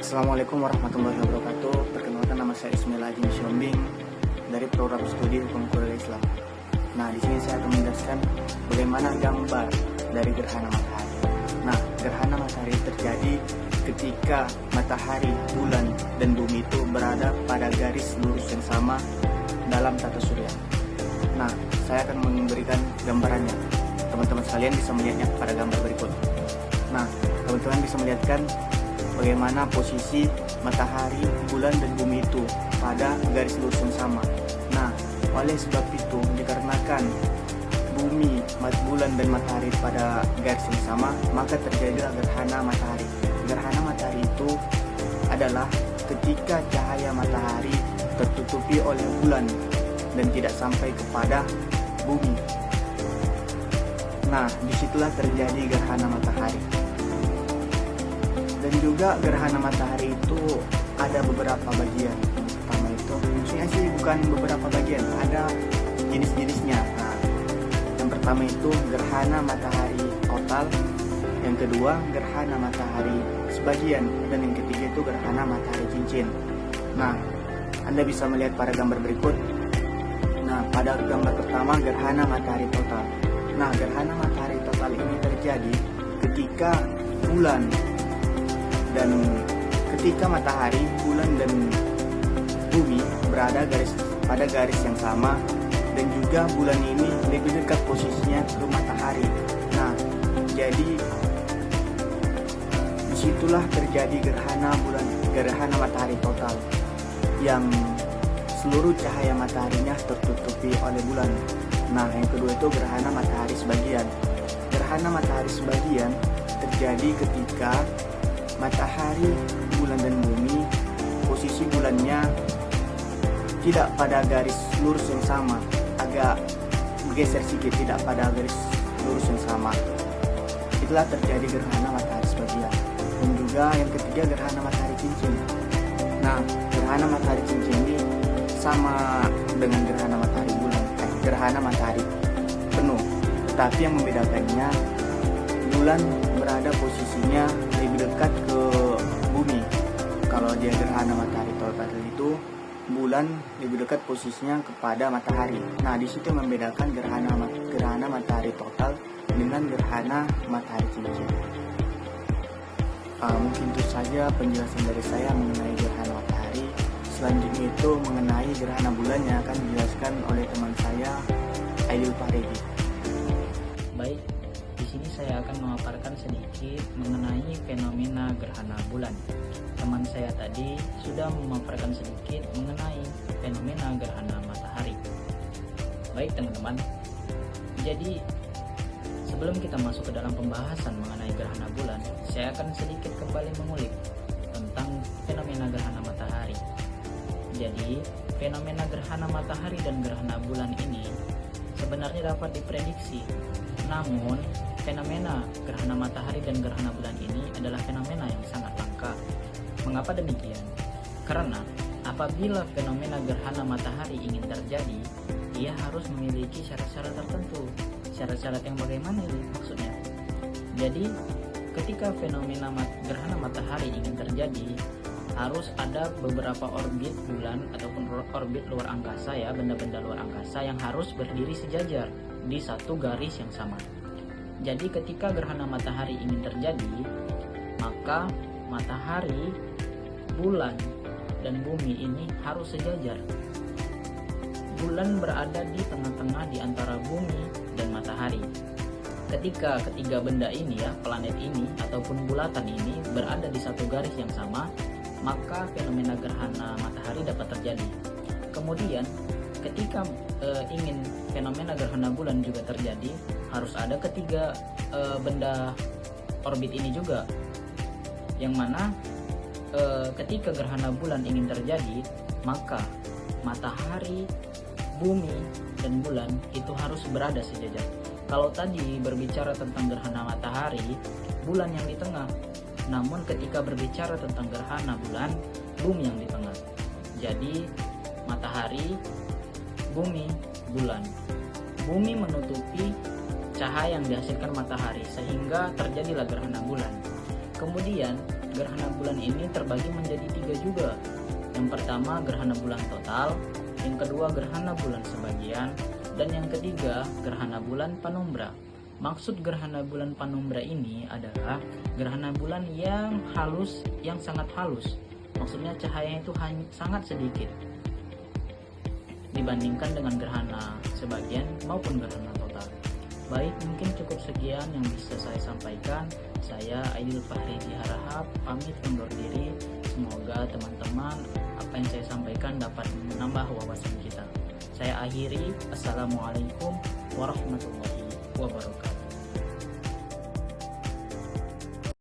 Assalamualaikum warahmatullahi wabarakatuh. Perkenalkan, nama saya Ismail Ajin Syombing dari program studi Hukum Kuliah Islam. Nah, di sini saya akan menjelaskan bagaimana gambar dari gerhana matahari. Nah, gerhana matahari terjadi ketika matahari, bulan, dan bumi itu berada pada garis lurus yang sama dalam tata surya. Nah, saya akan memberikan gambarannya. Teman-teman sekalian bisa melihatnya pada gambar berikut. Nah, teman-teman bisa melihatkan bagaimana posisi matahari, bulan, dan bumi itu pada garis lurus yang sama. Nah, oleh sebab itu, dikarenakan bumi, bulan, dan matahari pada garis yang sama, maka terjadilah gerhana matahari. Gerhana matahari itu adalah ketika cahaya matahari tertutupi oleh bulan dan tidak sampai kepada bumi. Nah, disitulah terjadi gerhana matahari. Dan juga gerhana matahari itu ada beberapa bagian. Yang pertama itu, maksudnya sih bukan beberapa bagian, ada jenis-jenisnya. Nah, yang pertama itu gerhana matahari total, yang kedua gerhana matahari sebagian, dan yang ketiga itu gerhana matahari cincin. Nah, Anda bisa melihat pada gambar berikut. Nah, pada gambar pertama gerhana matahari total. Nah, gerhana matahari total ini terjadi ketika bulan dan ketika matahari, bulan, dan bumi berada pada garis yang sama, dan juga bulan ini lebih dekat posisinya ke matahari. Nah, jadi disitulah terjadi gerhana matahari total, yang seluruh cahaya mataharinya tertutupi oleh bulan. Nah, yang kedua itu gerhana matahari sebagian. Gerhana matahari sebagian terjadi ketika matahari, bulan, dan bumi, posisi bulannya tidak pada garis lurus yang sama, agak bergeser sedikit, tidak pada garis lurus yang sama. Itulah terjadi gerhana matahari sebagian. Dan juga yang ketiga gerhana matahari cincin. Nah, gerhana matahari cincin ini sama dengan gerhana matahari bulan, gerhana matahari penuh, tetapi yang membedakannya bulan berada posisinya lebih dekat ke bumi. Kalau dia gerhana matahari total itu, bulan lebih dekat posisinya kepada matahari. Nah, di situ membedakan gerhana matahari total dengan gerhana matahari cincin. Mungkin itu saja penjelasan dari saya mengenai gerhana matahari. Selanjutnya itu mengenai gerhana bulan yang akan dijelaskan oleh teman saya, Aidil Fahredi. Baik, di sini saya akan memaparkan sedikit mengenai fenomena gerhana bulan. Teman saya tadi sudah memaparkan sedikit mengenai fenomena gerhana matahari. Baik teman-teman, jadi sebelum kita masuk ke dalam pembahasan mengenai gerhana bulan, saya akan sedikit kembali mengulik tentang fenomena gerhana matahari. Jadi, fenomena gerhana matahari dan gerhana bulan ini sebenarnya dapat diprediksi. Namun, fenomena gerhana matahari dan gerhana bulan ini adalah fenomena yang sangat langka. Mengapa demikian? Karena apabila fenomena gerhana matahari ingin terjadi, ia harus memiliki syarat-syarat tertentu. Syarat-syarat yang bagaimana ini maksudnya? Jadi, ketika fenomena gerhana matahari ingin terjadi, harus ada beberapa orbit bulan ataupun orbit luar angkasa, ya, benda-benda luar angkasa yang harus berdiri sejajar di satu garis yang sama. Jadi ketika gerhana matahari ingin terjadi, maka matahari, bulan, dan bumi ini harus sejajar. Bulan berada di tengah-tengah di antara bumi dan matahari. Ketika ketiga benda ini, ya, planet ini ataupun bulatan ini berada di satu garis yang sama, maka fenomena gerhana matahari dapat terjadi. Kemudian ketika ingin fenomena gerhana bulan juga terjadi, harus ada ketiga benda orbit ini juga, yang mana ketika gerhana bulan ingin terjadi, maka matahari, bumi, dan bulan itu harus berada sejajar. Kalau tadi berbicara tentang gerhana matahari, bulan yang di tengah. Namun ketika berbicara tentang gerhana bulan, bumi yang di tengah. Jadi matahari, bumi, bulan. Bumi menutupi cahaya yang dihasilkan matahari sehingga terjadilah gerhana bulan. Kemudian gerhana bulan ini terbagi menjadi 3 juga. Yang pertama gerhana bulan total, yang kedua gerhana bulan sebagian, dan yang ketiga gerhana bulan penumbra. Maksud gerhana bulan penumbra ini adalah gerhana bulan yang halus, yang sangat halus. Maksudnya cahayanya itu sangat sedikit dibandingkan dengan gerhana sebagian maupun gerhana total. Baik, mungkin cukup sekian yang bisa saya sampaikan. Saya Aidil Fahridi Harahap pamit undur diri. Semoga teman-teman apa yang saya sampaikan dapat menambah wawasan kita. Saya akhiri. Assalamualaikum warahmatullahi wabarakatuh.